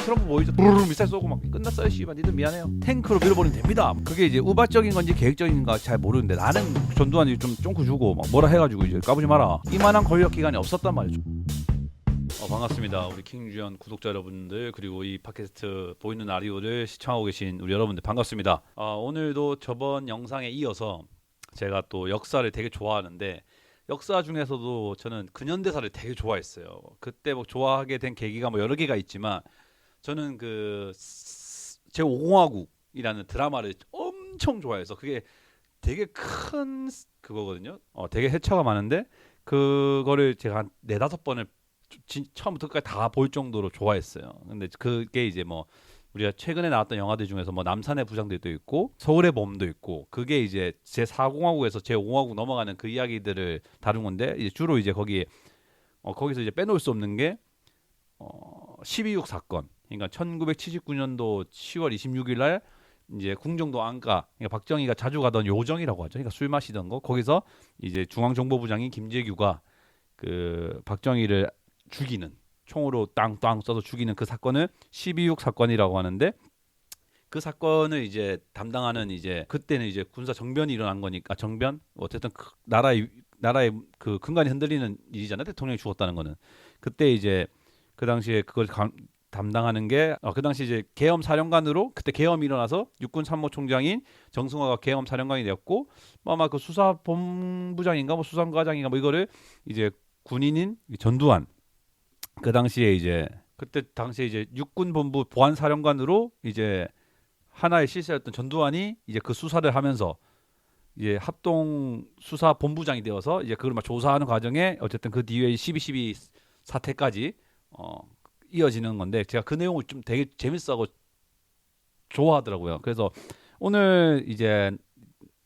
트럼프 보이죠? 부르르 미사일 쏘고 막 끝났어요. 씨발 니들 미안해요. 탱크로 밀어버리면 됩니다. 그게 이제 우발적인 건지 계획적인가 잘 모르는데 나는 전두환이 좀 쫑크 주고 막 뭐라 해가지고 이제 까부지 마라. 이만한 권력 기간이 없었단 말이죠. 반갑습니다. 우리 킹주연 구독자 여러분들 그리고 이 팟캐스트 보이는 라디오를 시청하고 계신 우리 여러분들 반갑습니다. 오늘도 저번 영상에 이어서 제가 또 역사를 되게 좋아하는데 역사 중에서도 저는 근현대사를 되게 좋아했어요. 그때 뭐 좋아하게 된 계기가 뭐 여러 개가 있지만 저는 그 제5공화국이라는 드라마를 엄청 좋아해서 그게 되게 큰 그거거든요. 되게 회차가 많은데 그거를 제가 한 네다섯 번을 처음부터 끝까지 다 볼 정도로 좋아했어요. 근데 그게 이제 뭐 우리가 최근에 나왔던 영화들 중에서 뭐 남산의 부장들도 있고 서울의 봄도 있고 그게 이제 제4공화국에서 제5공화국 넘어가는 그 이야기들을 다룬 건데 이제 주로 이제 거기서 이제 빼놓을 수 없는 게 12.6 사건. 그러니까 1979년도 10월 26일 날 이제 궁정도 안가, 그러니까 박정희가 자주 가던 요정이라고 하죠. 그러니까 술 마시던 거. 거기서 이제 중앙정보부장인 김재규가 그 박정희를 죽이는 총으로 땅땅 쏴서 죽이는 그 사건을 12.6 사건이라고 하는데 그 사건을 이제 담당하는 이제 그때는 이제 군사 정변이 일어난 거니까 정변 어쨌든 나라의 그 근간이 흔들리는 일이잖아요. 대통령이 죽었다는 거는 그때 이제 그 당시에 그걸 담당하는 게 그 당시 이제 계엄 사령관으로 그때 계엄이 일어나서 육군 참모총장인 정승화가 계엄 사령관이 되었고 아마 그 수사본부장인가 뭐 수사과장인가 뭐 이거를 이제 군인인 전두환 그 당시에 이제 그때 당시에 이제 육군본부 보안사령관으로 이제 하나의 실세였던 전두환이 이제 그 수사를 하면서 이제 합동 수사 본부장이 되어서 이제 그걸 막 조사하는 과정에 어쨌든 그 뒤에 12.12 사태까지 이어지는 건데 제가 그 내용을 좀 되게 재밌어하고 좋아하더라고요. 그래서 오늘 이제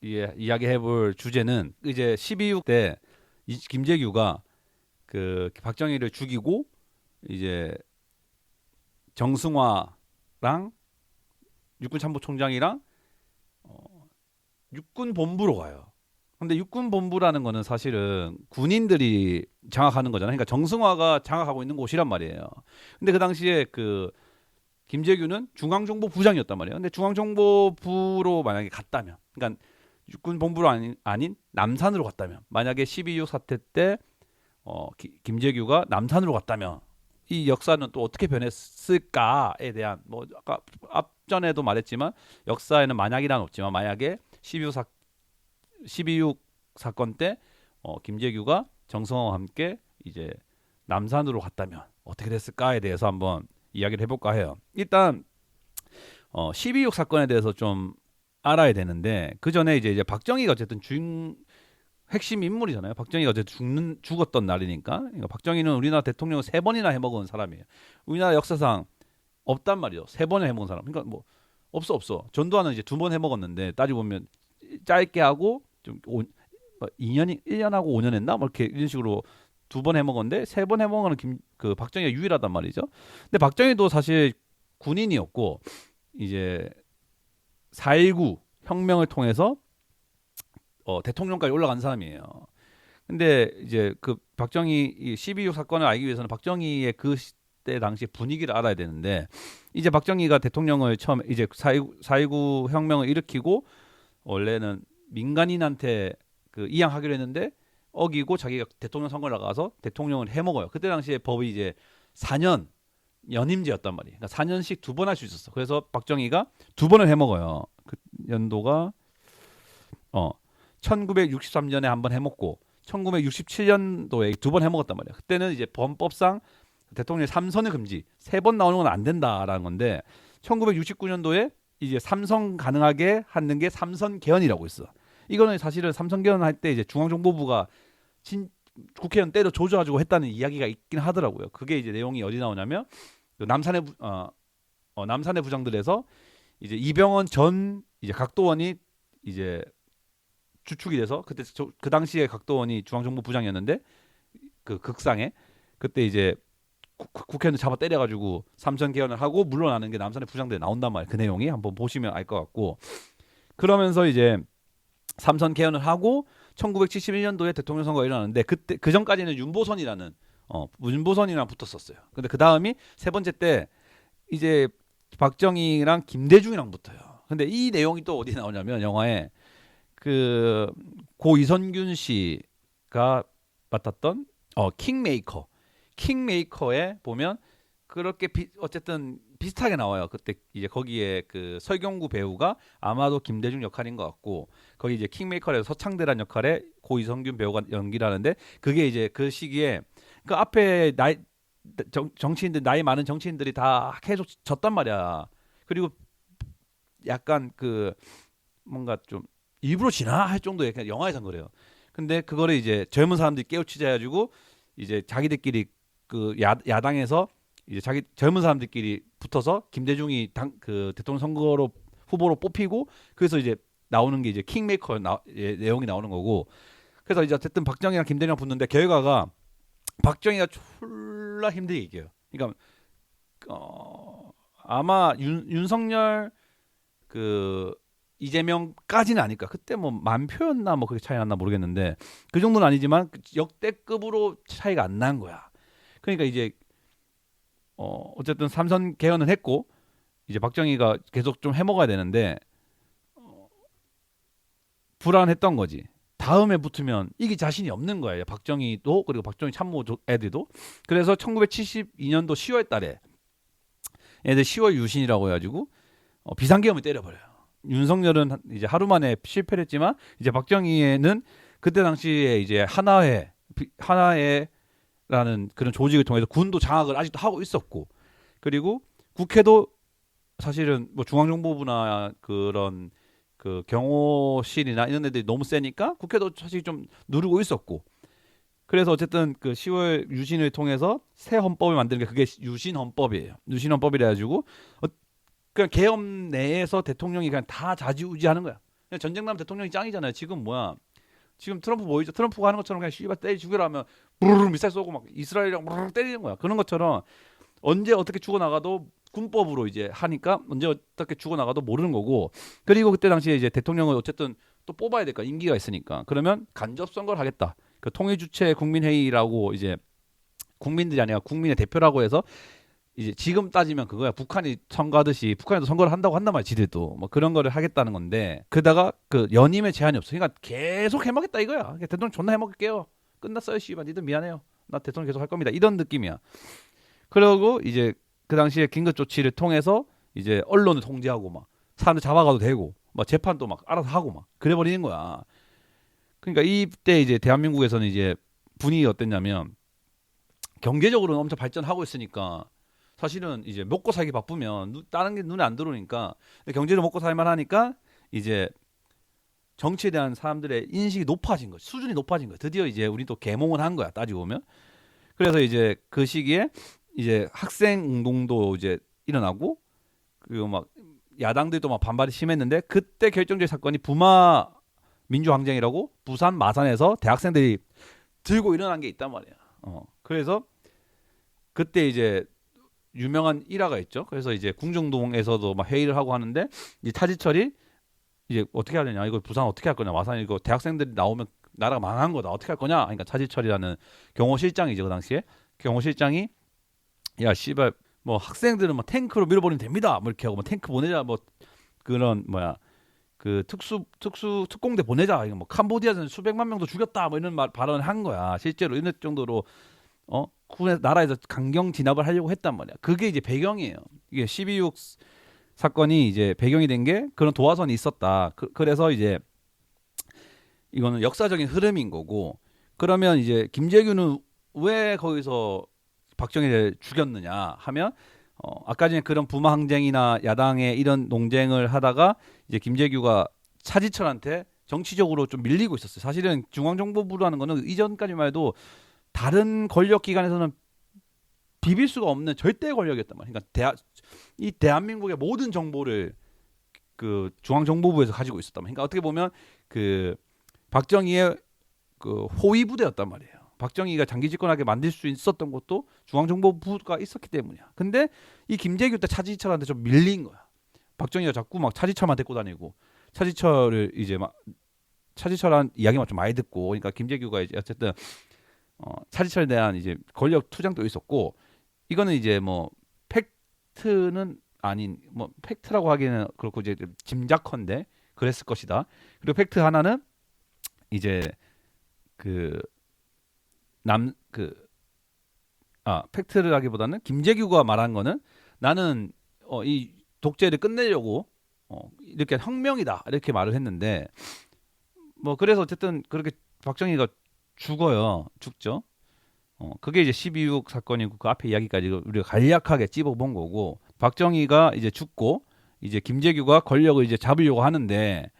이야기해볼 주제는 이제 12.6 때 김재규가 그 박정희를 죽이고 이제 정승화랑 육군 참모총장이랑 육군 본부로 가요. 근데 육군 본부라는 거는 사실은 군인들이 장악하는 거잖아요. 그러니까 정승화가 장악하고 있는 곳이란 말이에요. 근데 그 당시에 그 김재규는 중앙정보부장이었단 말이에요. 근데 중앙정보부로 만약에 갔다면, 그러니까 육군 본부로 아닌 남산으로 갔다면, 만약에 12.6 사태 때 김재규가 남산으로 갔다면 이 역사는 또 어떻게 변했을까에 대한 뭐 아까 앞전에도 말했지만 역사에는 만약이란 없지만 만약에 12.6 사건 때 김재규가 정성화와 함께 이제 남산으로 갔다면 어떻게 됐을까에 대해서 한번 이야기를 해볼까 해요. 일단 12.6 사건에 대해서 좀 알아야 되는데 그 전에 이제 박정희가 어쨌든 핵심 인물이잖아요. 박정희가 어쨌든 죽었던 날이니까. 그러니까 박정희는 우리나라 대통령을 3번이나 해먹은 사람이에요. 우리나라 역사상 없단 말이죠. 3번을 해먹은 사람. 그러니까 뭐 없어. 전두환은 이제 2번 해먹었는데 따지고 보면 짧게 하고 좀 2년이 1년하고 5년 했나? 뭐 이렇게 이런 식으로 2번 해먹었는데 3번 해먹은 그 박정희가 유일하단 말이죠. 근데 박정희도 사실 군인이었고 이제 4.19 혁명을 통해서 대통령까지 올라간 사람이에요. 근데 이제 그 박정희 12.6 사건을 알기 위해서는 박정희의 그때 당시 분위기를 알아야 되는데 이제 박정희가 대통령을 처음 이제 4.19 혁명을 일으키고 원래는 민간인한테 그 이양하기로 했는데 어기고 자기가 대통령 선거를 나가서 대통령을 해먹어요. 그때 당시에 법이 이제 4년 연임제였단 말이에요. 그러니까 4년씩 2번 할 수 있었어. 그래서 박정희가 2번을 해먹어요. 그 연도가 1963년에 한 번 해먹고 1967년도에 2번 해먹었단 말이야. 그때는 이제 범법상 대통령이 3선을 금지, 3번 나오는 건 안 된다라는 건데 1969년도에 이제 3선 가능하게 하는 게 3선 개헌이라고 있어. 이거는 사실은 3선 개헌할 때 이제 중앙정보부가 국회의원 때려 조져가지고 했다는 이야기가 있긴 하더라고요. 그게 이제 내용이 어디 나오냐면 그 남산의 부장들에서 이제 이병헌 전 이제 각도원이 이제 주축이 돼서 그때 그 당시에 각도원이 중앙정보부장이었는데 그 극상에 그때 이제 국회의원 잡아 때려가지고 삼선 개헌을 하고 물러나는 게 남산의 부장들이 나온단 말이에요. 그 내용이 한번 보시면 알 것 같고 그러면서 이제 삼선 개헌을 하고 1971년도에 대통령 선거가 일어나는데 그때 그 전까지는 윤보선이랑 붙었었어요. 근데 그 다음이 세 번째 때 이제 박정희랑 김대중이랑 붙어요. 근데 이 내용이 또 어디 나오냐면 영화에 그 고 이선균 씨가 맡았던 킹메이커. 킹메이커에 보면 그렇게 어쨌든 비슷하게 나와요. 그때 이제 거기에 그 설경구 배우가 아마도 김대중 역할인 것 같고 거기 이제 킹메이커에서 서창대란 역할에 고 이성균 배우가 연기를 하는데 그게 이제 그 시기에 그 앞에 정치인들 나이 많은 정치인들이 다 계속 졌단 말이야. 그리고 약간 그 뭔가 좀 일부러 진화할 정도의 그냥 영화에선 그래요. 근데 그거를 이제 젊은 사람들이 깨우치자 해가지고 이제 자기들끼리 그 야당에서 이제 자기 젊은 사람들끼리 붙어서 김대중이 그 대통령 선거로 후보로 뽑히고 그래서 이제 나오는 게 이제 킹메이커 내용이 나오는 거고 그래서 이제 어쨌든 박정희랑 김대중이랑 붙는데 결과가 박정희가 졸라 힘들게 이겨요. 그러니까 아마 윤석열 그 이재명까지는 아닐까. 그때 뭐 만 표였나 뭐 그렇게 차이 났나 모르겠는데 그 정도는 아니지만 역대급으로 차이가 안 난 거야. 그러니까 이제 어쨌든 삼선 개헌은 했고 이제 박정희가 계속 좀 해먹어야 되는데 불안했던 거지. 다음에 붙으면 이게 자신이 없는 거예요. 박정희도 그리고 박정희 참모 애들도. 그래서 1972년도 10월 달에 애들 10월 유신이라고 해가지고 비상계엄을 때려버려요. 윤석열은 이제 하루 만에 실패를 했지만 이제 박정희는 그때 당시에 이제 하나회라는 그런 조직을 통해서 군도 장악을 아직도 하고 있었고 그리고 국회도 사실은 뭐 중앙정보부나 그런 그 경호실이나 이런 애들이 너무 세니까 국회도 사실 좀 누르고 있었고 그래서 어쨌든 그 10월 유신을 통해서 새 헌법을 만드는 게 그게 유신 헌법이에요. 유신 헌법이라 가지고 그냥 계엄 내에서 대통령이 그냥 다 좌지우지하는 거야. 그냥 전쟁 나면 대통령이 짱이잖아요. 지금 뭐야? 지금 트럼프 보이죠? 트럼프가 하는 것처럼 그냥 씨발 때리 죽여라 하면 부르르 미사일 쏘고 막 이스라엘이랑 부르르 때리는 거야. 그런 것처럼 언제 어떻게 죽어나가도 군법으로 이제 하니까 언제 어떻게 죽어나가도 모르는 거고 그리고 그때 당시에 이제 대통령을 어쨌든 또 뽑아야 될까 임기가 있으니까 그러면 간접 선거를 하겠다. 그 통일주체 국민회의라고 이제 국민들이 아니라 국민의 대표라고 해서 이제 지금 따지면 그거야. 북한이 선거하듯이 북한에도 선거를 한다고 한단 말이야. 지들도 뭐 그런 거를 하겠다는 건데 그러다가 그 연임의 제한이 없어. 그러니까 계속 해먹겠다 이거야. 그러니까 대통령 존나 해먹을게요. 끝났어요 씨발. 니들 미안해요. 나 대통령 계속 할 겁니다. 이런 느낌이야. 그러고 이제 그 당시에 긴급 조치를 통해서 이제 언론을 통제하고 막 사람들 잡아가도 되고 막 재판도 막 알아서 하고 막 그래버리는 거야. 그러니까 이때 이제 대한민국에서는 이제 분위기가 어땠냐면 경제적으로는 엄청 발전하고 있으니까 사실은 이제 먹고 살기 바쁘면 다른 게 눈에 안 들어오니까 경제를 먹고 살만 하니까 이제 정치에 대한 사람들의 인식이 높아진 거지. 수준이 높아진 거야. 드디어 이제 우리 또 계몽을 한 거야. 따지고 보면. 그래서 이제 그 시기에 이제 학생 운동도 이제 일어나고 그리고 막 야당들도 막 반발이 심했는데 그때 결정적인 사건이 부마 민주항쟁이라고 부산 마산에서 대학생들이 들고 일어난 게 있단 말이야. 그래서 그때 이제 유명한 일화가 있죠. 그래서 이제 궁정동에서도 막 회의를 하고 하는데 이제 차지철이 이제 어떻게 하느냐 이거 부산 어떻게 할 거냐 마산 이거 대학생들이 나오면 나라가 망한 거다 어떻게 할 거냐 그러니까 차지철이라는 경호실장이죠 그 당시에 경호실장이 야 씨발 뭐 학생들은 뭐 탱크로 밀어버리면 됩니다 뭐 이렇게 하고 뭐 탱크 보내자 뭐 그런 뭐야 그 특공대 보내자 이거 뭐 캄보디아에서는 수백만 명도 죽였다 뭐 이런 발언을 한 거야 실제로 이런 정도로 군의 나라에서 강경 진압을 하려고 했단 말이야. 그게 이제 배경이에요. 이게 12.6 사건이 이제 배경이 된 게 그런 도화선이 있었다. 그래서 이제 이거는 역사적인 흐름인 거고 그러면 이제 김재규는 왜 거기서 박정희를 죽였느냐 하면 아까 전에 그런 부마 항쟁이나 야당의 이런 논쟁을 하다가 이제 김재규가 차지철한테 정치적으로 좀 밀리고 있었어요. 사실은 중앙정보부라는 거는 이전까지만 해도 다른 권력 기관에서는 비빌 수가 없는 절대 권력이었단 말이야. 그러니까 이 대한민국의 모든 정보를 그 중앙정보부에서 가지고 있었단 말이야. 그러니까 어떻게 보면 그 박정희의 그 호위 부대였단 말이에요. 박정희가 장기 집권하게 만들 수 있었던 것도 중앙정보부가 있었기 때문이야. 근데 이 김재규 때 차지철한테 좀 밀린 거야. 박정희가 자꾸 막 차지철만 데리고 다니고 차지철을 이제 막 차지철한 이야기만 좀 많이 듣고 그러니까 김재규가 이제 어쨌든 차지철에 대한 이제 권력 투쟁도 있었고 이거는 이제 뭐 팩트는 아닌 뭐 팩트라고 하기는 그렇고 이제 짐작컨대 그랬을 것이다. 그리고 팩트 하나는 이제 그 남 그 팩트라기보다는 김재규가 말한 거는 나는 이 독재를 끝내려고 이렇게 혁명이다 이렇게 말을 했는데 뭐 그래서 어쨌든 그렇게 박정희가 죽죠. 그게 이제 12.26 사건이고 그 앞에 이야기까지 우리가 간략하게 찝어본 거고 박정희가 이제 죽고 이제 김재규가 권력을 이제 잡으려고 하는데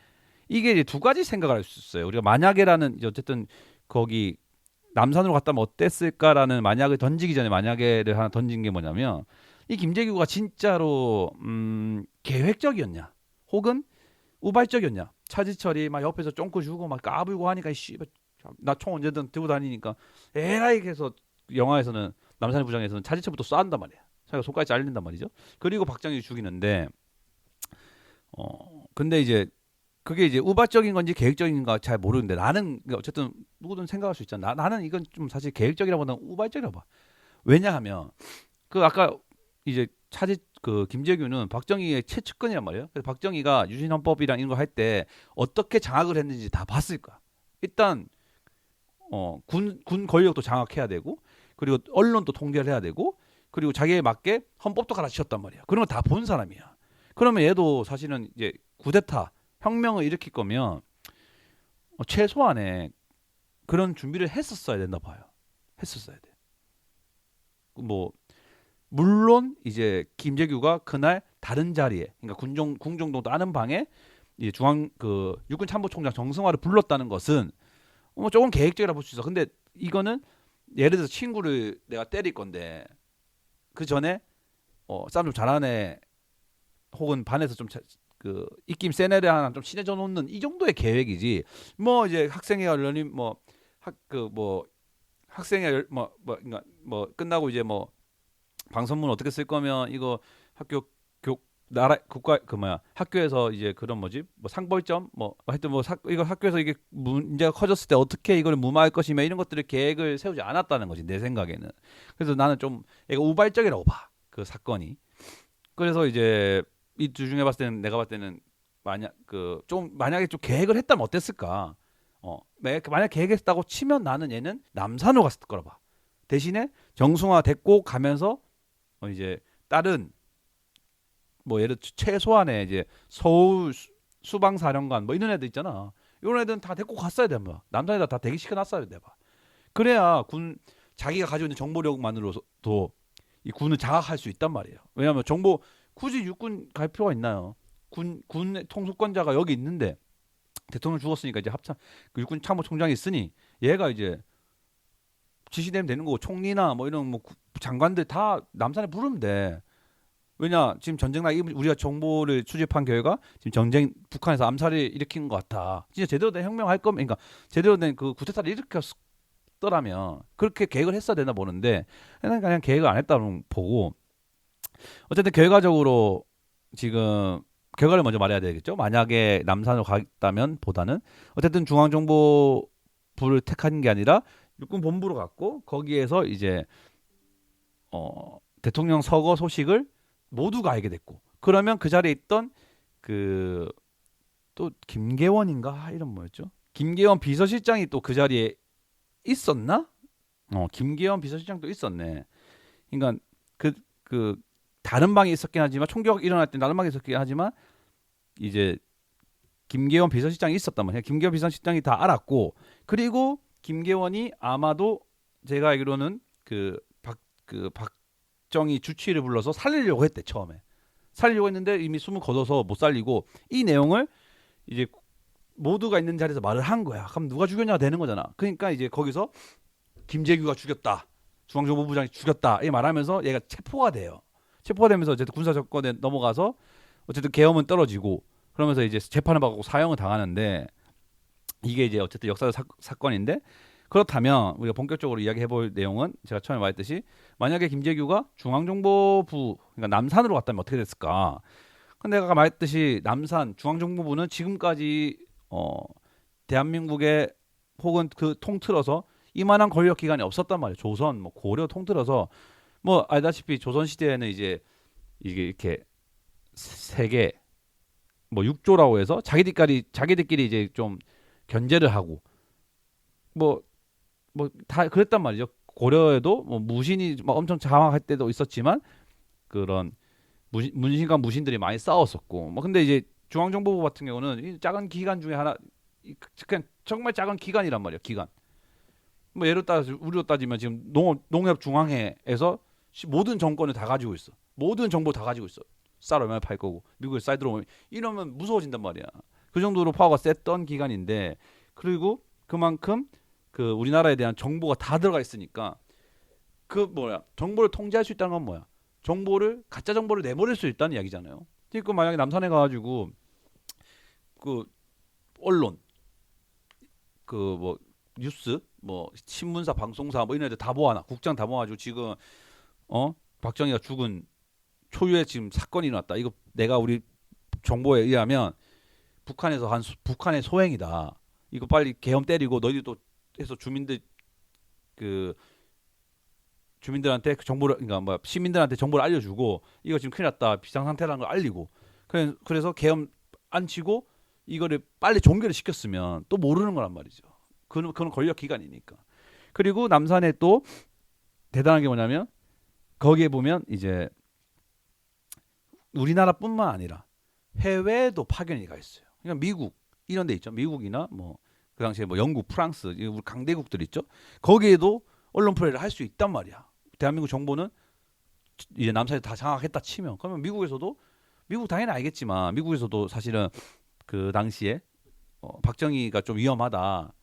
이게 이제 두 가지 생각을 할 수 있어요. 우리가 만약에라는 이제 어쨌든 거기 남산으로 갔다면 어땠을까라는 만약을 던지기 전에 만약에를 하나 던진 게 뭐냐면 이 김재규가 진짜로 계획적이었냐 혹은 우발적이었냐 차지철이 막 옆에서 쫑긋 주고 막 까불고 하니까 나 총 언제든 들고 다니니까 에라이 해서 영화에서는 남산의 부장에서는 차지철부터 쏴한단 말이야. 자기가 손까지 잘린단 말이죠. 그리고 박정희 죽이는데 근데 이제 그게 이제 우발적인 건지 계획적인가 잘 모르는데 나는 어쨌든 누구든 생각할 수 있잖아. 나는 이건 좀 사실 계획적이라보다는 우발적이라고 봐. 왜냐하면 그 아까 이제 그 김재규는 박정희의 최측근이란 말이에요. 그래서 박정희가 유신헌법이랑 이런 거 할 때 어떻게 장악을 했는지 다 봤을 거야. 일단 군 권력도 장악해야 되고 그리고 언론도 통제를 해야 되고 그리고 자기에 맞게 헌법도 갈아치웠단 말이야. 그런 거 다 본 사람이야. 그러면 얘도 사실은 이제 쿠데타 혁명을 일으킬 거면 최소한의 그런 준비를 했었어야 된다 봐요. 했었어야 돼. 뭐 물론 이제 김재규가 그날 다른 자리에 그러니까 궁정동 다른 방에 이제 중앙 그 육군 참모총장 정승화를 불렀다는 것은 뭐 조금 계획적이라 볼 수 있어. 근데 이거는 예를 들어서 친구를 내가 때릴 건데 그 전에 싸움 좀 잘하는 애 혹은 반에서 좀 그 입김 센 애를 하나 좀 친해져 놓는 이 정도의 계획이지. 뭐 이제 학생회가 열린 뭐 학생회 그러니까 뭐 끝나고 이제 뭐 방송문 어떻게 쓸 거면 이거 학교 나라 국가 그 뭐야 학교에서 이제 그런 뭐지 뭐 상벌점 뭐 하여튼 뭐 이거 학교에서 이게 문제가 커졌을 때 어떻게 이걸 무마할 것이며 이런 것들을 계획을 세우지 않았다는 거지 내 생각에는. 그래서 나는 좀 이거 우발적이라고 봐 그 사건이. 그래서 이제 이 두 중에 봤을 때는 내가 봤을 때는 만약에 좀 계획을 했다면 어땠을까. 만약 계획했다고 치면 나는 얘는 남산으로 갔을 거라 봐. 대신에 정승화 데리고 가면서 이제 다른 뭐 예를 들어 최소한의 이제 서울 수방사령관 뭐 이런 애들 있잖아. 이런 애들은 다 데리고 갔어야 돼. 뭐 남산에다 다 대기시켜 놨어야 돼. 봐. 그래야 자기가 가지고 있는 정보력만으로도 이 군을 장악할 수 있단 말이에요. 왜냐하면 정보 굳이 육군 갈 필요가 있나요? 군 통수권자가 여기 있는데 대통령 죽었으니까 이제 그 육군 참모총장이 있으니 얘가 이제 지시되면 되는 거고 총리나 뭐 이런 뭐 장관들 다 남산에 부르면 돼. 왜냐 지금 전쟁 나 우리가 정보를 수집한 결과 지금 북한에서 암살을 일으킨 것 같아. 진짜 제대로 된 혁명할 거면 그러니까 제대로 된 그 쿠데타를 일으켰더라면 그렇게 계획을 했어야 되나 보는데 그냥 계획을 안 했다고 보고 어쨌든 결과적으로 지금 결과를 먼저 말해야 되겠죠. 만약에 남산으로 갔다면 보다는 어쨌든 중앙정보부를 택한 게 아니라 육군본부로 갔고 거기에서 이제 대통령 서거 소식을 모두가 알게 됐고 그러면 그 자리에 있던 그 또 김계원인가 이런 뭐였죠? 김계원 비서실장이 또 그 자리에 있었나? 김계원 비서실장도 있었네. 그러니까 그 다른 방에 있었긴 하지만 총격 일어날 때 다른 방에 있었긴 하지만 이제 김계원 비서실장이 있었단 말이야. 김계원 비서실장이 다 알았고 그리고 김계원이 아마도 제가 알기로는 그 박정희 주치의를 불러서 살리려고 했대 처음에. 살리려고 했는데 이미 숨을 거둬서 못 살리고 이 내용을 이제 모두가 있는 자리에서 말을 한 거야. 그럼 누가 죽였냐가 되는 거잖아. 그러니까 이제 거기서 김재규가 죽였다. 중앙정보부장이 죽였다. 이 말하면서 얘가 체포가 돼요. 체포가 되면서 어쨌든 군사 정권에 넘어가서 어쨌든 계엄은 떨어지고 그러면서 이제 재판을 받고 사형을 당하는데 이게 이제 어쨌든 역사적 사건인데 그렇다면 우리가 본격적으로 이야기해 볼 내용은 제가 처음에 말했듯이 만약에 김재규가 중앙정보부 그러니까 남산으로 갔다면 어떻게 됐을까? 근데 아까 말했듯이 남산 중앙정보부는 지금까지 대한민국에 혹은 그 통틀어서 이만한 권력 기관이 없었단 말이에요. 조선, 뭐 고려 통틀어서 뭐 알다시피 조선 시대에는 이제 이게 이렇게 세계 뭐 6조라고 해서 자기들끼리 이제 좀 견제를 하고 뭐 다 그랬단 말이죠. 고려에도 뭐 무신이 막 엄청 장악할 때도 있었지만 그런 문신과 무신들이 많이 싸웠었고 뭐 근데 이제 중앙정보부 같은 경우는 이 작은 기관 중에 하나 그냥 정말 작은 기관이란 말이야. 기관. 뭐 예를 따라서 우리로 따지면 지금 농협중앙회에서 모든 정권을 다 가지고 있어. 모든 정보 다 가지고 있어. 쌀 얼마나 팔 거고 미국에 쌀 들어오면 이러면 무서워진단 말이야. 그 정도로 파워가 셌던 기관인데 그리고 그만큼 그 우리나라에 대한 정보가 다 들어가 있으니까 그 뭐야 정보를 통제할 수 있다는 건 뭐야? 정보를 가짜 정보를 내버릴 수 있다는 이야기잖아요. 그러니까 만약에 남산에 가가지고 그 언론 그 뭐 뉴스 뭐 신문사 방송사 뭐 이런 애들 다 모아놔 국장 다 모아가지고 지금 박정희가 죽은 초유의 지금 사건이 일어났다. 이거 내가 우리 정보에 의하면 북한의 소행이다. 이거 빨리 계엄 때리고 너희들 또 해서 그 주민들한테 그 정보를 그러니까 뭐 시민들한테 정보를 알려주고 이거 지금 큰일 났다 비상 상태라는 걸 알리고 그래서 계엄 안 치고 이거를 빨리 종결을 시켰으면 또 모르는 거란 말이죠. 그건 권력 기관이니까. 그리고 남산에 또 대단한 게 뭐냐면 거기에 보면 이제 우리나라뿐만 아니라 해외에도 파견이 가 있어요. 그러니까 미국 이런 데 있죠. 미국이나 뭐 그 당시에 뭐 영국, 프랑스, 우리 강대국들 있죠. 거기에도 언론 플레이를 할 수 있단 말이야. 대한민국 정보는 이제 남산에 다 장악했다 치면 그러면 미국 당연히 알겠지만 미국에서도 사실은 그 당시에 박정희가 좀 위험하다.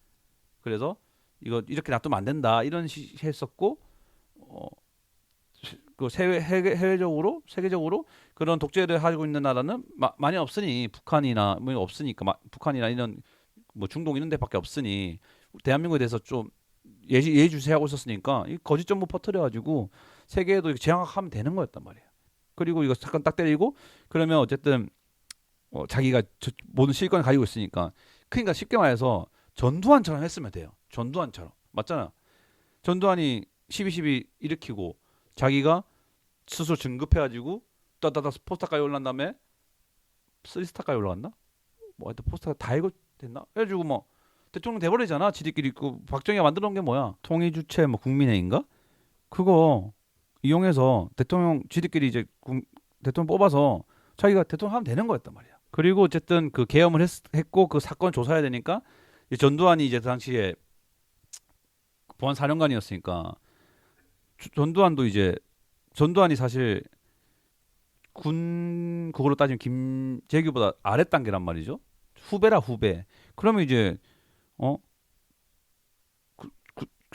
그래서 이거 이렇게 놔두면 안 된다. 이런 했었고 어, 그 해외적으로 세계적으로 그런 독재를 하고 있는 나라는 많이 없으니 북한이나 뭐 없으니까 북한이나 이런 뭐 중동 이런 데밖에 없으니 대한민국에 대해서 좀 예의주시하고 있었으니까 이 거짓 정보 퍼뜨려 가지고 세계에도 이렇게 장악하면 되는 거였단 말이에요. 그리고 이거 사건 딱 때리고 그러면 어쨌든 자기가 모든 실권을 가지고 있으니까 그러니까 쉽게 말해서 전두환처럼 했으면 돼요. 전두환처럼 맞잖아. 전두환이 12.12 일으키고 자기가 스스로 진급해가지고 따다다 포스터까지 올란 다음에 3스타까지 올라갔나? 뭐 하여튼 포스터가 다 이거 됐나? 해가지고 뭐 대통령 돼버리잖아. 지들끼리 그 박정희가 만들어 놓은 게 뭐야? 통일 주체 뭐 국민회인가? 그거 이용해서 대통령 지들끼리 이제 대통령 뽑아서 자기가 대통령 하면 되는 거였단 말이야. 그리고 어쨌든 그 계엄을 했고 그 사건 조사해야 되니까 전두환이 이제 그 당시에 보안사령관이었으니까 전두환이 사실 군 그걸로 따지면 김재규보다 아래 단계란 말이죠. 후배라 후배. 그러면 이제 어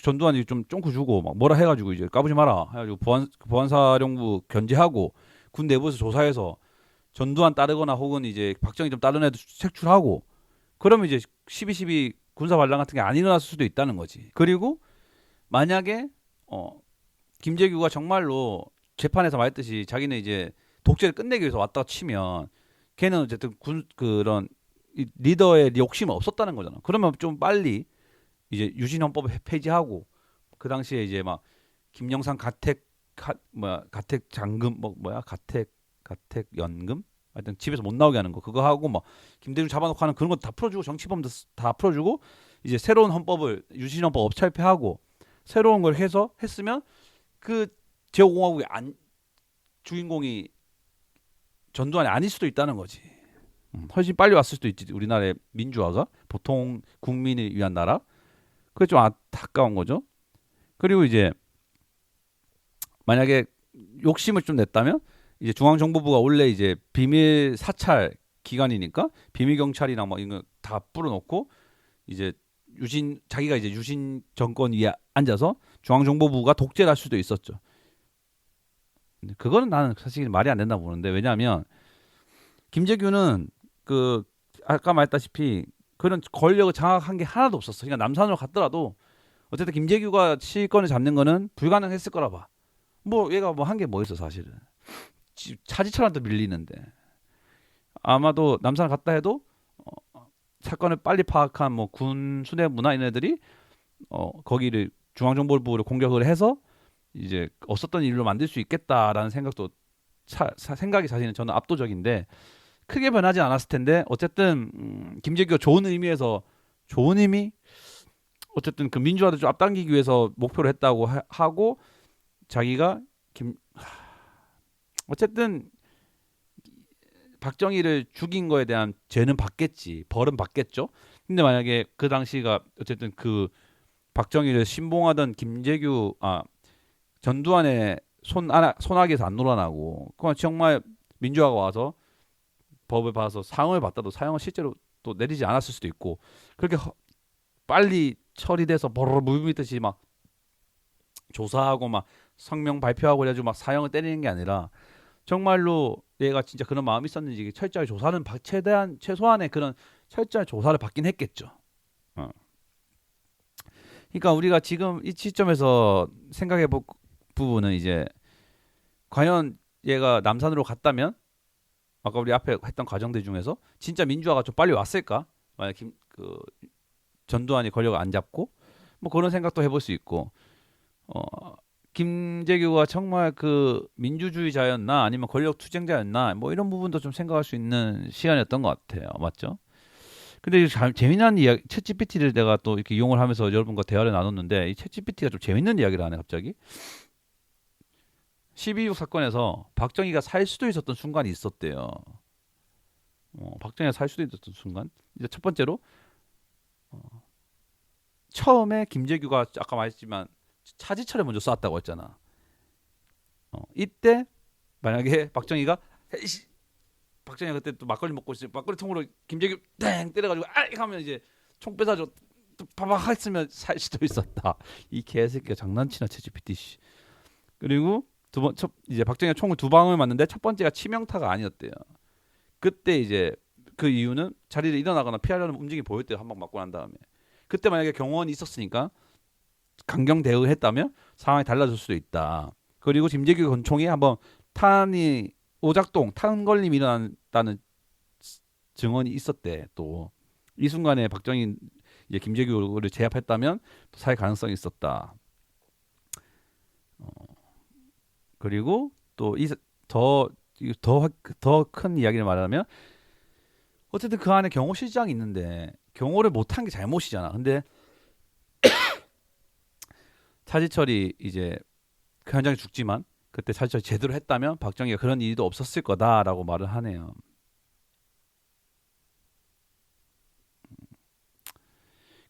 전두환이 좀 쫑크 주고 막 뭐라 해가지고 이제 까부지 마라 해가지고 보안사령부 견제하고 군 내부에서 조사해서 전두환 따르거나 혹은 이제 박정희 좀 다른 애들 색출하고 그러면 이제 12.12 군사 반란 같은 게 안 일어났을 수도 있다는 거지. 그리고 만약에 김재규가 정말로 재판에서 말했듯이 자기는 이제 독재를 끝내기 위해서 왔다 치면 걔는 어쨌든 그런 리더의 욕심은 없었다는 거잖아. 그러면 좀 빨리 이제 유신헌법을 폐지하고 그 당시에 이제 막 김영삼 가택 잔금 가택 연금 하여튼 집에서 못 나오게 하는 거 그거 하고 막 김대중 잡아놓고 하는 그런 거 다 풀어주고 정치범도 다 풀어주고 이제 새로운 헌법을 유신헌법 업철폐하고 새로운 걸 해서 했으면 그 제5공화국의 주인공이 전두환이 아닐 수도 있다는 거지. 훨씬 빨리 왔을 수도 있지. 우리나라의 민주화가 보통 국민을 위한 나라. 그게 좀 안타까운 거죠. 그리고 이제 만약에 욕심을 좀 냈다면 이제 중앙정보부가 원래 이제 비밀 사찰 기관이니까 비밀 경찰이나 뭐 이런 거 다 뿌려놓고 이제 자기가 이제 유신 정권 위에 앉아서 중앙정보부가 독재를 할 수도 있었죠. 그거는 나는 사실 말이 안 된다 보는데 왜냐하면 김재규는 그 아까 말했다시피 그런 권력을 장악한 게 하나도 없었어. 그러니까 남산으로 갔더라도 어쨌든 김재규가 실권을 잡는 거는 불가능했을 거라 봐. 뭐 얘가 뭐 한 게 뭐 있어 사실은. 차지철한테 밀리는데 아마도 남산을 갔다 해도 사건을 빨리 파악한 뭐 군 수뇌부나 이런 애들이 거기를 중앙정보부를 공격을 해서 이제 없었던 일로 만들 수 있겠다라는 생각도 생각이 사실은 저는 압도적인데 크게 변하지 않았을 텐데 어쨌든 김재규가 좋은 의미에서 좋은 의미 어쨌든 그 민주화를 좀 앞당기기 위해서 목표로 했다고 하고 자기가 김 어쨌든 박정희를 죽인 거에 대한 죄는 받겠지 벌은 받겠죠. 근데 만약에 그 당시가 어쨌든 그 박정희를 신봉하던 김재규 전두환의 손아귀에서 안 놀아나고 그건 정말 민주화가 와서 법을 봐서 상을 받더라도 사형을 실제로 또 내리지 않았을 수도 있고 그렇게 빨리 처리돼서 버르르 물밀듯이 막 조사하고 막 성명 발표하고 그래가지고 막 사형을 때리는 게 아니라 정말로 얘가 진짜 그런 마음이 있었는지 철저히 조사는 최소한의 그런 철저한 조사를 받긴 했겠죠. 어. 그러니까 우리가 지금 이 시점에서 생각해 볼 부분은 이제 과연 얘가 남산으로 갔다면 아까 우리 앞에 했던 과정들 중에서 진짜 민주화가 좀 빨리 왔을까? 만약 그 전두환이 권력을 안 잡고 뭐 그런 생각도 해볼 수 있고 김재규가 정말 그 민주주의자였나 아니면 권력 투쟁자였나 뭐 이런 부분도 좀 생각할 수 있는 시간이었던 것 같아요. 맞죠? 근데 재미난 이야기, 챗GPT를 내가 또 이렇게 이용을 하면서 여러분과 대화를 나눴는데 이 챗GPT가 좀 재밌는 이야기를 하네 갑자기. 12.6 사건에서 박정희가 살 수도 있었던 순간이 있었대요. 박정희가 살 수도 있었던 순간. 이제 첫 번째로 처음에 김재규가 아까 말했지만 차지철에 먼저 쐈다고 했잖아. 이때 만약에 박정희가 그때 또 막걸리 먹고 있으면 막걸리 통으로 김재규 땡 때려가지고 하면 이제 총 뺏어줘 파박 했으면 살 수도 있었다. 이 개새끼가 장난치나 채찌피티 씨. 그리고 이제 박정희가 총을 두 방을 맞는데 첫 번째가 치명타가 아니었대요. 그때 이제 그 이유는 자리를 일어나거나 피하려는 움직임이 보였대요. 한 방 맞고 난 다음에. 그때 만약에 경호원이 있었으니까 강경 대응을 했다면 상황이 달라질 수도 있다. 그리고 김재규 권총이 한번 탄 걸림이 일어났다는 증언이 있었대. 또 이 순간에 박정희 이제 김재규를 제압했다면 또 살 가능성이 있었다. 그리고 또 더 큰 이야기를 말하면 어쨌든 그 안에 경호실장이 있는데 경호를 못한 게 잘못이잖아. 근데 차지철이 이제 그 현장에 죽지만 그때 차지철이 제대로 했다면 박정희가 그런 일도 없었을 거다라고 말을 하네요.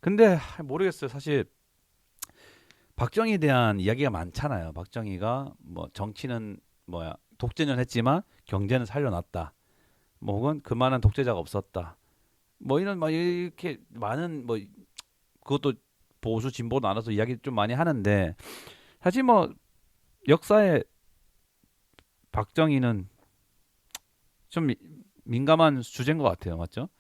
근데 모르겠어요. 사실 박정희에 대한 이야기가 많잖아요. 박정희가 뭐 정치는 독재는 했지만 경제는 살려놨다. 뭐 혹은 그만한 독재자가 없었다. 뭐 이런 막 이렇게 많은 뭐 그것도 보수 진보 나눠서 이야기 좀 많이 하는데 사실 뭐 역사에 박정희는 좀 민감한 주제인 것 같아요. 맞죠?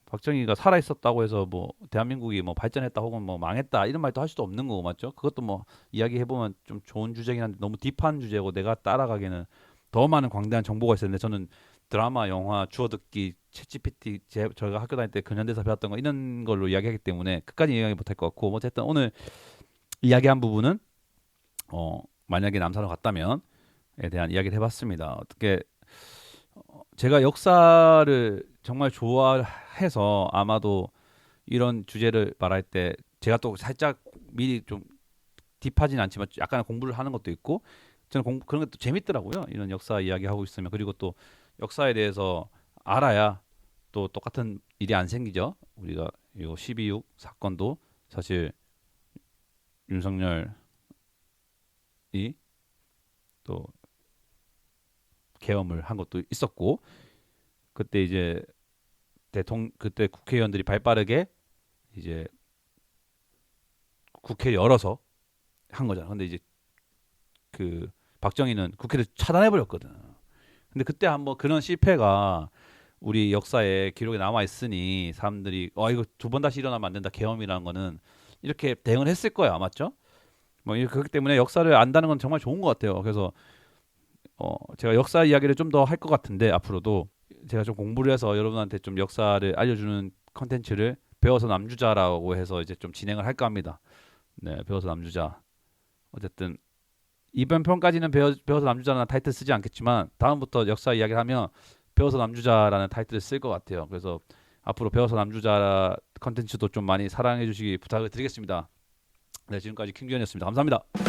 박정희가 살아 있었다고 해서 뭐 대한민국이 뭐 발전했다 혹은 뭐 망했다 이런 말도 할 수도 없는 거고 맞죠? 그것도 뭐 이야기해 보면 좀 좋은 주제긴 한데 너무 딥한 주제고 내가 따라가기에는 더 많은 광대한 정보가 있었는데 저는 드라마, 영화, 주워듣기, 챗GPT 저희가 학교 다닐 때 근현대사 배웠던 거 이런 걸로 이야기하기 때문에 끝까지 이야기 못할 것 같고 어쨌든 오늘 이야기한 부분은 만약에 남산으로 갔다면에 대한 이야기를 해봤습니다. 어떻게 제가 역사를 정말 좋아해서 아마도 이런 주제를 말할 때 제가 또 살짝 미리 좀 딥하진 않지만 약간 공부를 하는 것도 있고 저는 그런 것도 재밌더라고요. 이런 역사 이야기하고 있으면 그리고 또 역사에 대해서 알아야 또 똑같은 일이 안 생기죠. 우리가 이 12.6 사건도 사실 윤석열이 또 계엄을 한 것도 있었고 그때 이제 그때 국회의원들이 발빠르게 이제 국회 열어서 한 거잖아. 근데 이제 그 박정희는 국회를 차단해 버렸거든. 근데 그때 한번 그런 실패가 우리 역사에 기록에 남아 있으니 사람들이 이거 두 번 다시 일어나면 안 된다. 계엄이라는 거는 이렇게 대응을 했을 거야. 맞죠? 뭐 그렇기 때문에 역사를 안다는 건 정말 좋은 것 같아요. 그래서 제가 역사 이야기를 좀 더 할 것 같은데 앞으로도 제가 좀 공부를 해서 여러분한테 좀 역사를 알려주는 컨텐츠를 배워서 남주자라고 해서 이제 좀 진행을 할까 합니다. 네, 배워서 남주자. 어쨌든 이번 편까지는 배워서 남주자라는 타이틀 쓰지 않겠지만 다음부터 역사 이야기를 하면 배워서 남주자라는 타이틀을 쓸 것 같아요. 그래서 앞으로 배워서 남주자 컨텐츠도 좀 많이 사랑해 주시기 부탁을 드리겠습니다. 네, 지금까지 킹규현이었습니다. 감사합니다.